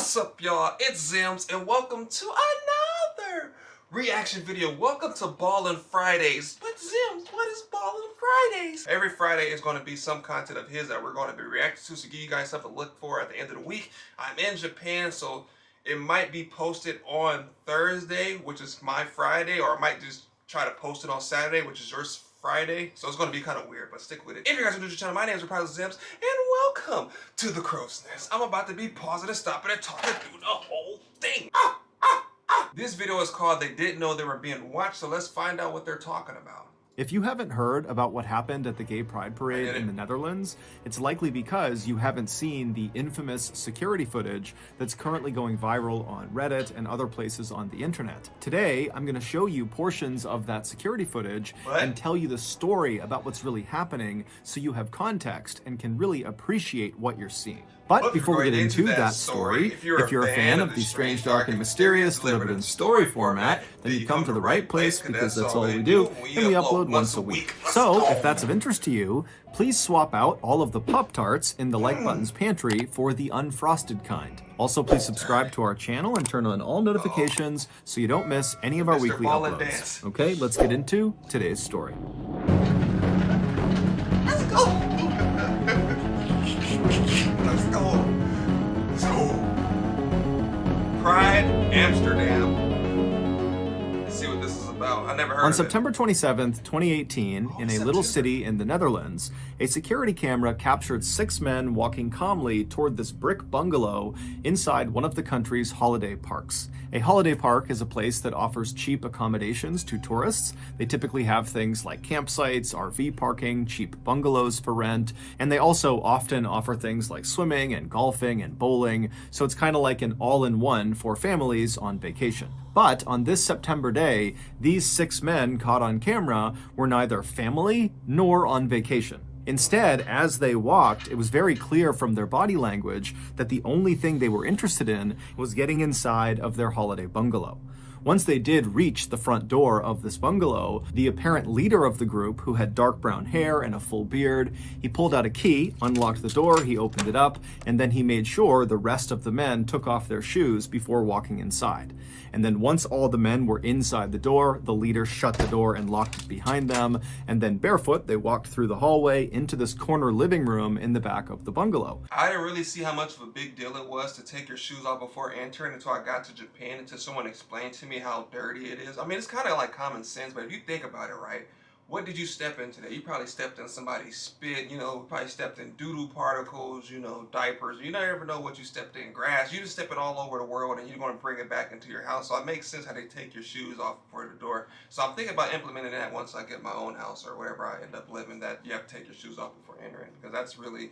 What's up, y'all? It's Zems, and welcome to another reaction video. Welcome to Ballen Fridays. But Zems, what is Ballen Fridays? Every Friday is going to be some content of his that we're going to be reacting to, so give you guys something to look for at the end of the week. I'm in Japan, so it might be posted on Thursday, which is my Friday, or I might just try to post it on Saturday, which is yours Friday. So it's going to be kind of weird, but stick with it. If you guys are new to the channel, my name is Reprisalzems, and welcome to the Crow's Nest. I'm about to be pausing and stopping and talking through the whole thing. This video is called They Didn't Know They Were Being Watched, so let's find out what they're talking about. If you haven't heard about what happened at the Gay Pride Parade in the Netherlands, it's likely because you haven't seen the infamous security footage that's currently going viral on Reddit and other places on the internet. Today, I'm going to show you portions of that security footage and tell you the story about what's really happening so you have context and can really appreciate what you're seeing. But before we get into that story, if you're a fan of the strange, dark, and mysterious delivered in story format, then you've come to the right place because that's all we do, and we upload once a week. So, if that's of interest to you, please swap out all of the Pop-Tarts in the like button's pantry for the unfrosted kind. Also, please subscribe to our channel and turn on all notifications so you don't miss any of our weekly uploads. Okay, let's get into today's story. Let's go! Let's go. Let's go. Pride, Amsterdam. Let's see what this is about. I never heard of it. On September 27th, 2018, in a little city in the Netherlands, a security camera captured 6 men walking calmly toward this brick bungalow inside one of the country's holiday parks. A holiday park is a place that offers cheap accommodations to tourists. They typically have things like campsites, RV parking, cheap bungalows for rent, and they also often offer things like swimming and golfing and bowling, so it's kind of like an all-in-one for families on vacation. But on this September day, these 6 men caught on camera were neither family nor on vacation. Instead, as they walked, it was very clear from their body language that the only thing they were interested in was getting inside of their holiday bungalow. Once they did reach the front door of this bungalow, the apparent leader of the group, who had dark brown hair and a full beard, he pulled out a key, unlocked the door, he opened it up, and then he made sure the rest of the men took off their shoes before walking inside. And then once all the men were inside the door, the leader shut the door and locked it behind them, and then barefoot, they walked through the hallway into this corner living room in the back of the bungalow. I didn't really see how much of a big deal it was to take your shoes off before entering until I got to Japan, until someone explained to me how dirty it is. I mean, it's kind of like common sense, but if you think about it, right? What did you step in today? You probably stepped in somebody's spit, you know, probably stepped in doo-doo particles, you know, diapers. You never know what you stepped in. Grass. You just step it all over the world and you're going to bring it back into your house. So it makes sense how they take your shoes off before the door. So I'm thinking about implementing that once I get my own house or wherever I end up living, that you have to take your shoes off before entering. Because that's really...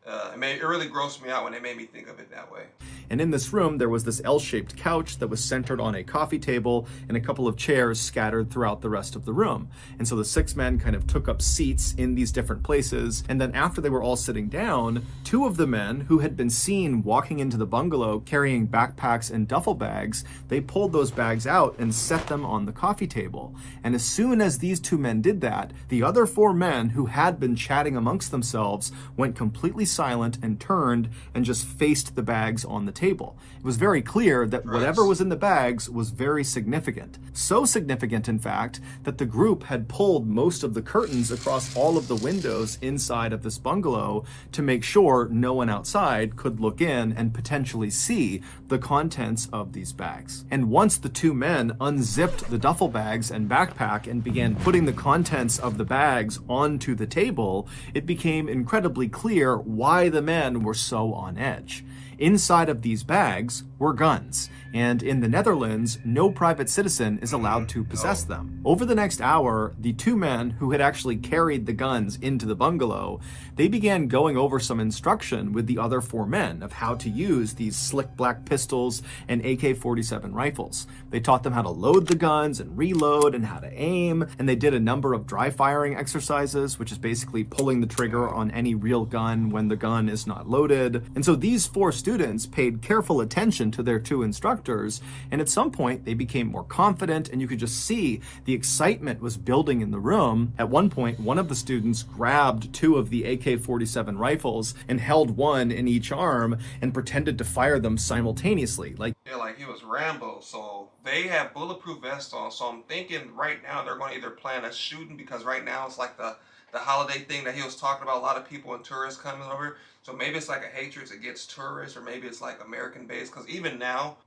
it really grossed me out when they made me think of it that way. And in this room, there was this L-shaped couch that was centered on a coffee table and a couple of chairs scattered throughout the rest of the room. And so the 6 men kind of took up seats in these different places. And then after they were all sitting down, 2 of the men who had been seen walking into the bungalow carrying backpacks and duffel bags, they pulled those bags out and set them on the coffee table. And as soon as these 2 men did that, the other 4 men who had been chatting amongst themselves went completely silent and turned and just faced the bags on the table. It was very clear that whatever was in the bags was very significant. So significant, in fact, that the group had pulled most of the curtains across all of the windows inside of this bungalow to make sure no one outside could look in and potentially see the contents of these bags. And once the 2 men unzipped the duffel bags and backpack and began putting the contents of the bags onto the table, it became incredibly clear why the men were so on edge. Inside of these bags were guns, and in the Netherlands, no private citizen is allowed to possess them. Over the next hour, the 2 men who had actually carried the guns into the bungalow, they began going over some instruction with the other 4 men of how to use these slick black pistols and AK-47 rifles. They taught them how to load the guns and reload and how to aim, and they did a number of dry firing exercises, which is basically pulling the trigger on any real gun when the gun is not loaded. And so these 4 students students paid careful attention to their two instructors, and at some point they became more confident, and you could just see the excitement was building in the room. At one point, one of the students grabbed two of the AK-47 rifles and held one in each arm and pretended to fire them simultaneously. Yeah, like he was Rambo. So they have bulletproof vests on. So I'm thinking right now they're going to either plan a shooting, because right now it's like the holiday thing that he was talking about, a lot of people and tourists coming over. So maybe it's like a hatred against tourists, or maybe it's like American based. Because even now,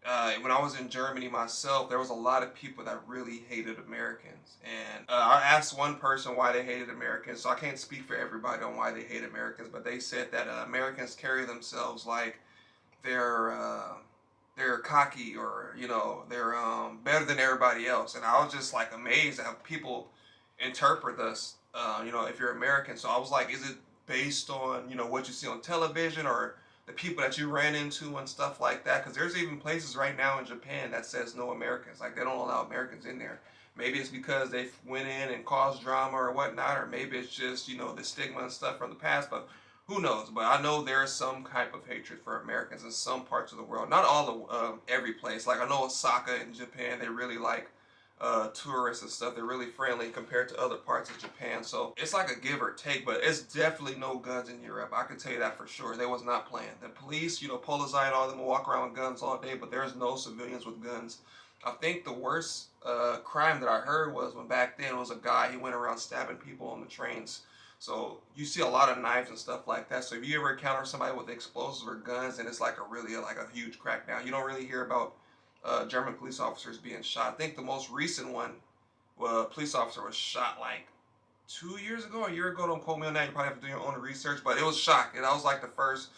when I was in Germany myself, there was a lot of people that really hated Americans. And I asked one person why they hated Americans. So I can't speak for everybody on why they hate Americans, but they said that Americans carry themselves like they're cocky, or they're better than everybody else. And I was just like amazed at how people interpret us, if you're American. So I was like, is it based on what you see on television, or the people that you ran into and stuff like that? Because there's even places right now in Japan that says no Americans, like they don't allow Americans in there. Maybe it's because they went in and caused drama or whatnot, or maybe it's just the stigma and stuff from the past, but who knows? But I know there's some type of hatred for Americans in some parts of the world. Not all of every place. Like I know Osaka in Japan, they really like tourists and stuff. They're really friendly compared to other parts of Japan. So it's like a give or take, but it's definitely no guns in Europe. I can tell you that for sure. They was not playing. The police, Polizei and all of them will walk around with guns all day, but there's no civilians with guns. I think the worst crime that I heard was when back then was a guy, he went around stabbing people on the trains. So you see a lot of knives and stuff like that. So if you ever encounter somebody with explosives or guns, and it's like a huge crackdown. You don't really hear about German police officers being shot. I think the most recent one, a police officer was shot like 2 years ago, a year ago. Don't quote me on that. You probably have to do your own research. But it was shocking. That was like the first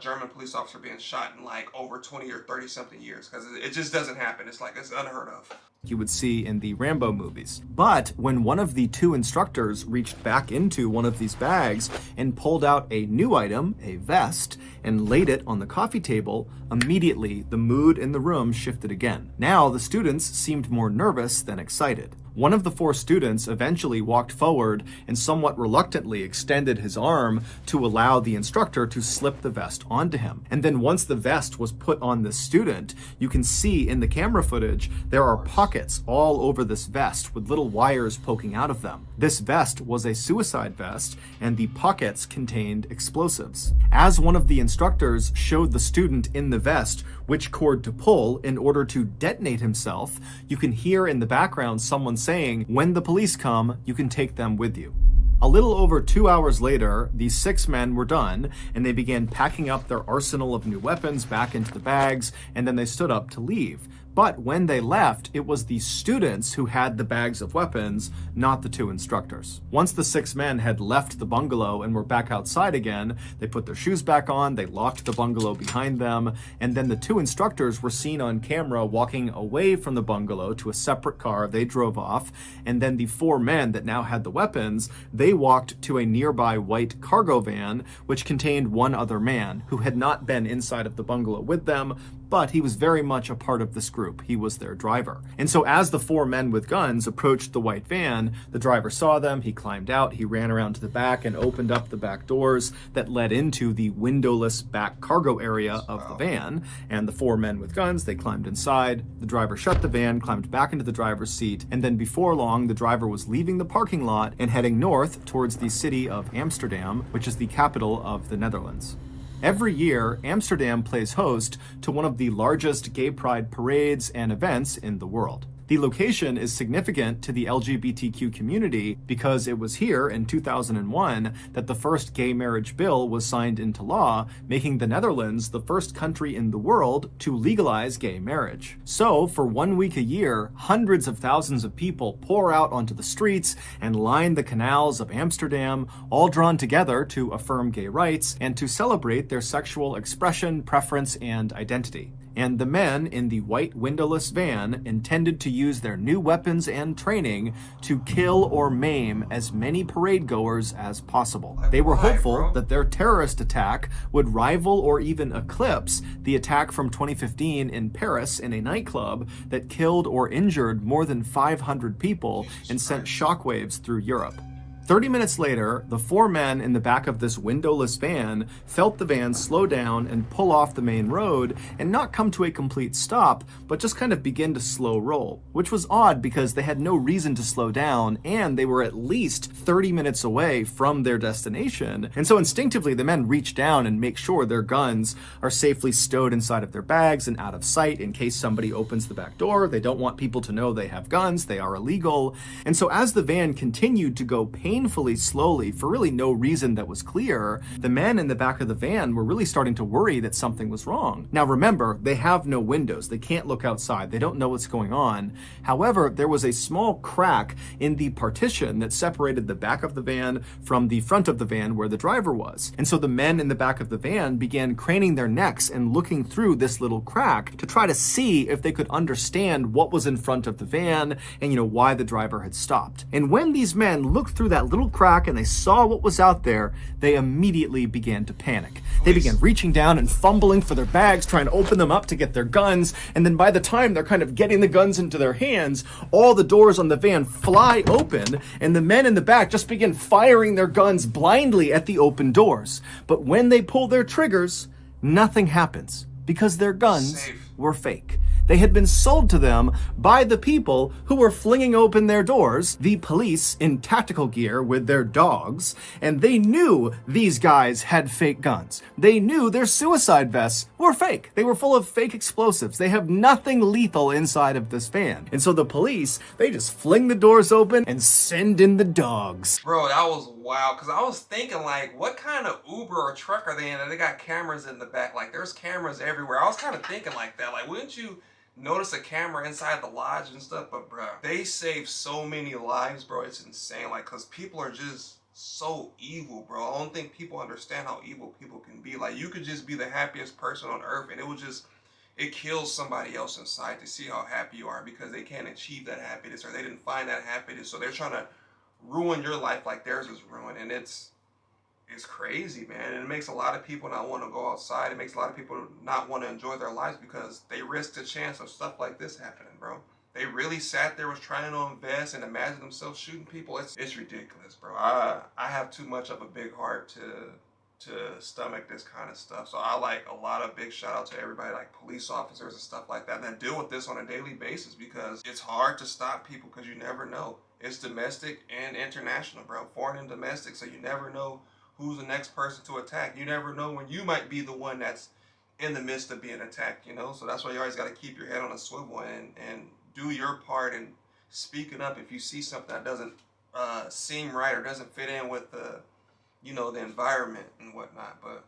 German police officer being shot in like over 20 or 30 something years, because it just doesn't happen. It's like it's unheard of. You would see in the Rambo movies. But when one of the two instructors reached back into one of these bags and pulled out a new item, a vest, and laid it on the coffee table, immediately the mood in the room shifted again. Now the students seemed more nervous than excited. One of the four students eventually walked forward and somewhat reluctantly extended his arm to allow the instructor to slip the vest onto him. And then once the vest was put on the student, you can see in the camera footage there are pockets all over this vest with little wires poking out of them. This vest was a suicide vest, and the pockets contained explosives. As one of the instructors showed the student in the vest which cord to pull in order to detonate himself, you can hear in the background someone saying, "When the police come, you can take them with you." A little over 2 hours later, these 6 men were done, and they began packing up their arsenal of new weapons back into the bags, and then they stood up to leave. But when they left, it was the students who had the bags of weapons, not the two instructors. Once the 6 men had left the bungalow and were back outside again, they put their shoes back on, they locked the bungalow behind them, and then the 2 instructors were seen on camera walking away from the bungalow to a separate car. They drove off, and then the 4 men that now had the weapons, they walked to a nearby white cargo van, which contained one other man who had not been inside of the bungalow with them, but he was very much a part of this group. He was their driver. And so as the 4 men with guns approached the white van, the driver saw them, he climbed out, he ran around to the back and opened up the back doors that led into the windowless back cargo area of the van. And the 4 men with guns, they climbed inside, the driver shut the van, climbed back into the driver's seat, and then before long, the driver was leaving the parking lot and heading north towards the city of Amsterdam, which is the capital of the Netherlands. Every year, Amsterdam plays host to one of the largest gay pride parades and events in the world. The location is significant to the LGBTQ community because it was here in 2001 that the first gay marriage bill was signed into law, making the Netherlands the first country in the world to legalize gay marriage. So, for 1 week a year, hundreds of thousands of people pour out onto the streets and line the canals of Amsterdam, all drawn together to affirm gay rights and to celebrate their sexual expression, preference, and identity. And the men in the white windowless van intended to use their new weapons and training to kill or maim as many parade goers as possible. They were hopeful that their terrorist attack would rival or even eclipse the attack from 2015 in Paris in a nightclub that killed or injured more than 500 people and sent shockwaves through Europe. 30 minutes later, the 4 men in the back of this windowless van felt the van slow down and pull off the main road and not come to a complete stop, but just kind of begin to slow roll, which was odd because they had no reason to slow down and they were at least 30 minutes away from their destination. And so instinctively, the men reach down and make sure their guns are safely stowed inside of their bags and out of sight in case somebody opens the back door. They don't want people to know they have guns. They are illegal. And so as the van continued to go painfully slowly for really no reason that was clear, the men in the back of the van were really starting to worry that something was wrong. Now remember, they have no windows. They can't look outside. They don't know what's going on. However, there was a small crack in the partition that separated the back of the van from the front of the van where the driver was. And so the men in the back of the van began craning their necks and looking through this little crack to try to see if they could understand what was in front of the van and, why the driver had stopped. And when these men looked through that little crack and they saw what was out there, they immediately began to panic. They began reaching down and fumbling for their bags, trying to open them up to get their guns. And then by the time they're kind of getting the guns into their hands, all the doors on the van fly open and the men in the back just begin firing their guns blindly at the open doors. But when they pull their triggers, nothing happens because their guns were fake. They had been sold to them by the people who were flinging open their doors, the police in tactical gear with their dogs, and they knew these guys had fake guns. They knew their suicide vests were fake. They were full of fake explosives. They have nothing lethal inside of this van. And so the police, they just fling the doors open and send in the dogs. Bro, that was wild, because I was thinking, like, what kind of Uber or truck are they in? And they got cameras in the back. Like, there's cameras everywhere. I was kind of thinking like that. Like, wouldn't you notice a camera inside the lodge and stuff? But bro, they save so many lives, bro. It's insane. Like, because people are just so evil, bro. I don't think people understand how evil people can be. Like, you could just be the happiest person on earth and it kills somebody else inside to see how happy you are because they can't achieve that happiness or they didn't find that happiness. So they're trying to ruin your life like theirs is ruined. And it's crazy, man. And it makes a lot of people not want to go outside. It makes a lot of people not want to enjoy their lives because they risk the chance of stuff like this happening, bro. They really sat there, was trying to invest and imagine themselves shooting people. It's ridiculous, bro. I have too much of a big heart to stomach this kind of stuff. So I like a lot of big shout out to everybody like police officers and stuff like that deal with this on a daily basis because it's hard to stop people because you never know. It's domestic and international, bro. Foreign and domestic, so you never know who's the next person to attack. You never know when you might be the one that's in the midst of being attacked, So that's why you always got to keep your head on a swivel and do your part and speaking up if you see something that doesn't seem right or doesn't fit in with the environment and whatnot. But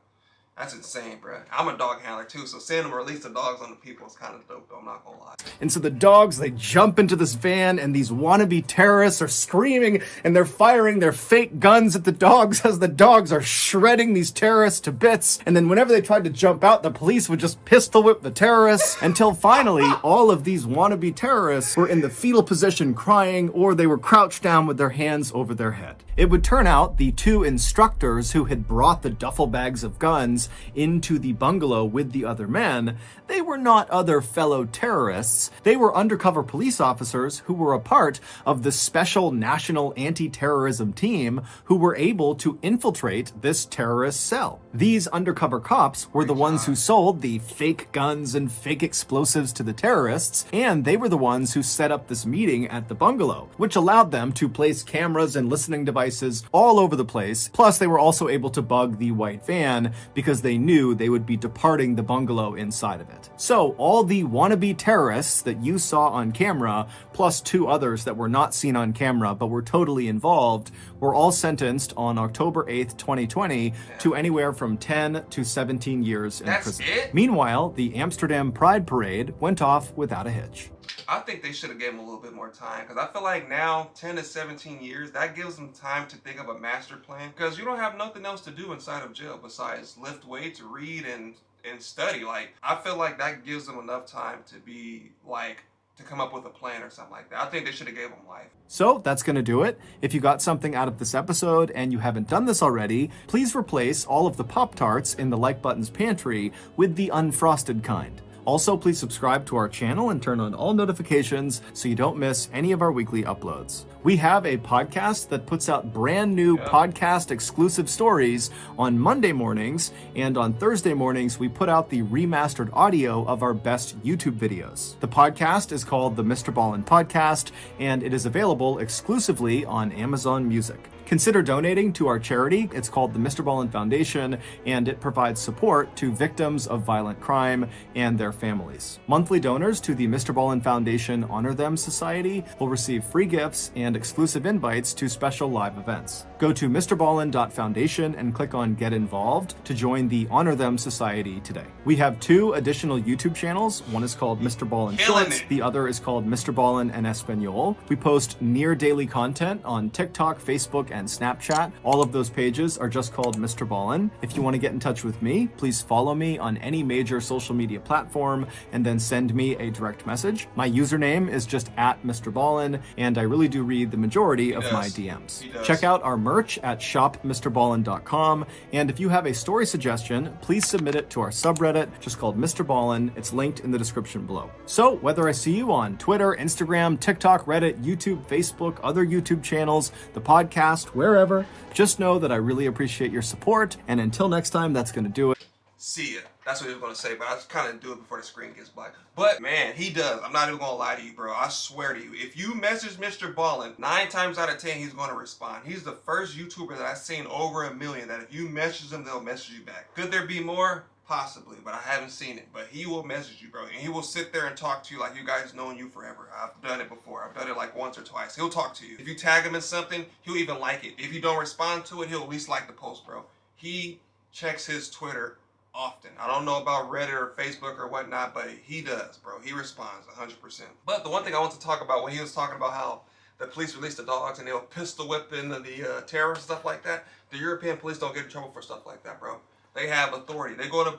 that's insane, bro. I'm a dog handler too, so seeing them release the dogs on the people is kind of dope, though. I'm not gonna lie. And so the dogs, they jump into this van, and these wannabe terrorists are screaming, and they're firing their fake guns at the dogs as the dogs are shredding these terrorists to bits. And then whenever they tried to jump out, the police would just pistol whip the terrorists until finally all of these wannabe terrorists were in the fetal position crying, or they were crouched down with their hands over their head. It would turn out the 2 instructors who had brought the duffel bags of guns into the bungalow with the other men, they were not other fellow terrorists. They were undercover police officers who were a part of the special national anti-terrorism team who were able to infiltrate this terrorist cell. These undercover cops were the ones who sold the fake guns and fake explosives to the terrorists, and they were the ones who set up this meeting at the bungalow, which allowed them to place cameras and listening devices all over the place. Plus, they were also able to bug the white van because they knew they would be departing the bungalow inside of it. So all the wannabe terrorists that you saw on camera, plus 2 others that were not seen on camera but were totally involved, were all sentenced on October 8th, 2020 to anywhere from 10 to 17 years in prison. It? Meanwhile, the Amsterdam Pride Parade went off without a hitch. I think they should have given him a little bit more time because I feel like now 10 to 17 years, that gives them time to think of a master plan because you don't have nothing else to do inside of jail besides lift weights, read, and study. Like, I feel like that gives them enough time to be like to come up with a plan or something like that. I think they should have gave them life. So that's going to do it. If you got something out of this episode and you haven't done this already, please replace all of the Pop-Tarts in the Like Button's pantry with the unfrosted kind. Also, please subscribe to our channel and turn on all notifications so you don't miss any of our weekly uploads. We have a podcast that puts out brand new podcast exclusive stories on Monday mornings, and on Thursday mornings we put out the remastered audio of our best YouTube videos. The podcast is called the Mr. Ballen Podcast, and it is available exclusively on Amazon Music. Consider donating to our charity. It's called the Mr. Ballen Foundation, and it provides support to victims of violent crime and their families. Monthly donors to the Mr. Ballen Foundation Honor Them Society will receive free gifts and exclusive invites to special live events. Go to mrballen.foundation and click on Get Involved to join the Honor Them Society today. We have 2 additional YouTube channels. One is called Mr. Ballen Shorts. The other is called Mr. Ballen en Espanol. We post near daily content on TikTok, Facebook, and Snapchat. All of those pages are just called Mr. Ballen. If you want to get in touch with me, please follow me on any major social media platform and then send me a direct message. My username is just @Mr. Ballen, and I really do read the majority of my DMs. Check out our merch at shopmrballen.com, and if you have a story suggestion, please submit it to our subreddit just called Mr. Ballen. It's linked in the description below. So whether I see you on Twitter, Instagram, TikTok, Reddit, YouTube, Facebook, other YouTube channels, the podcast, wherever, just know that I really appreciate your support, and until next time, that's gonna do it. See ya. That's what he was gonna say, but I just kind of do it before the screen gets black. But man, he does. I'm not even gonna lie to you, bro. I swear to you, if you message Mr. Ballen, 9 times out of 10, he's gonna respond. He's the first YouTuber that I've seen over 1 million that if you message them, they'll message you back. Could there be more? Possibly, but I haven't seen it. But he will message you, bro, and he will sit there and talk to you like you guys known you forever. I've done it before. I've done it like once or twice. He'll talk to you. If you tag him in something, he'll even like it. If you don't respond to it, he'll at least like the post, bro. He checks his Twitter often. I don't know about Reddit or Facebook or whatnot, but he does, bro. He responds 100%. But the one thing I want to talk about when he was talking about how the police release the dogs and they'll pistol whip into the terrorists, stuff like that. The European police don't get in trouble for stuff like that, bro. They have authority. They go to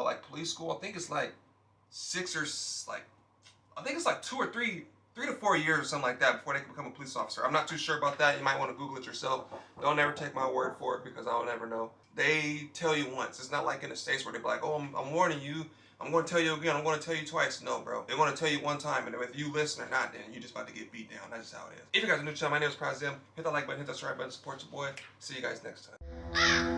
like police school. I think it's like 6 or like, I think it's like 2 or 3 to 4 years or something like that before they can become a police officer. I'm not too sure about that. You might want to Google it yourself. Don't ever take my word for it because I'll never know. They tell you once. It's not like in the States where they're like, oh, I'm warning you. I'm going to tell you again. I'm going to tell you twice. No, bro. They're going to tell you one time, and if you listen or not, then you're just about to get beat down. That's just how it is. If you guys are new to the channel, my name is Reprisalzems. Hit that like button, hit that subscribe button, support your boy. See you guys next time.